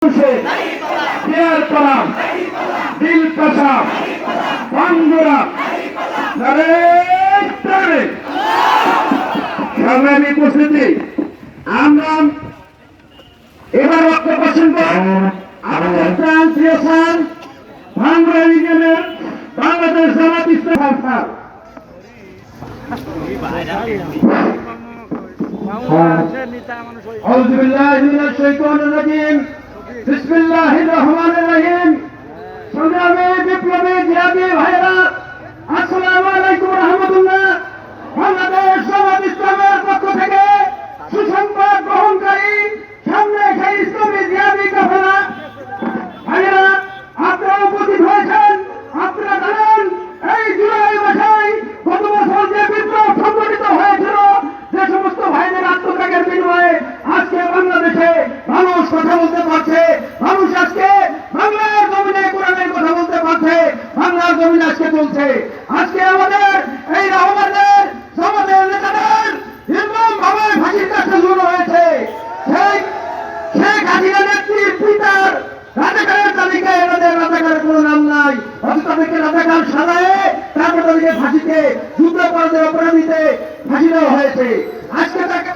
Care করা দিল কষা বাঙ্গুরা সংগ্রামী উপস্থিতি আমরা এবার বক্তব্য শুনব আমাদের প্রাণ প্রিয় স্যার ভাঙ্গুরা ইউনিয়নের বাংলাদেশ জামাত ইসলাম স্যার أعوذ بالله من الشيطان الرجيم بسم الله الرحمن الرحيم সংগ্রামী বিপ্লবী জিহাদি ভাইরা আসসালামু আলাইকুম রাহমাতুল্লাহ। বাংলাদেশ জামাত ইসলামের পক্ষ থেকে সুসংবাদ গ্রহণকারী সামনে সেই ইসলামী জিহাদি কাফেলা ভাইরা আপনারা উপস্থিত হয়েছেন। আপনারা জানেন এই জুলাই মাসে গত বছর যে বিপ্লব সংগঠিত হয়েছিল, যে সমস্ত ভাইদের আত্মত্যাগের বিনিময়ে আজকে বাংলাদেশে মানুষ কথা বলতে পারছে, মানুষ আজকে বাংলার জমিনে কোরআনের কথা বলতে পারছে, বাংলার জমিনে আজকে চলছে। আজকে আমাদের এই রহমানের সমাজের নেতাদের নির্মম ভাবে ফাঁসির কাছে শুরু হয়েছে। শেখ হাসিনা নেত্রীর পিতার রাজাকারের তালিকায় এনাদের রাজাকারের কোনো নাম নাই, অথচ তাদেরকে রাজাকার সাজায়ে তারপর তাদেরকে ফাঁসিতে যুদ্ধাপরাধের অপরাধীতে ফাঁসি দেওয়া হয়েছে। আজকে তাকে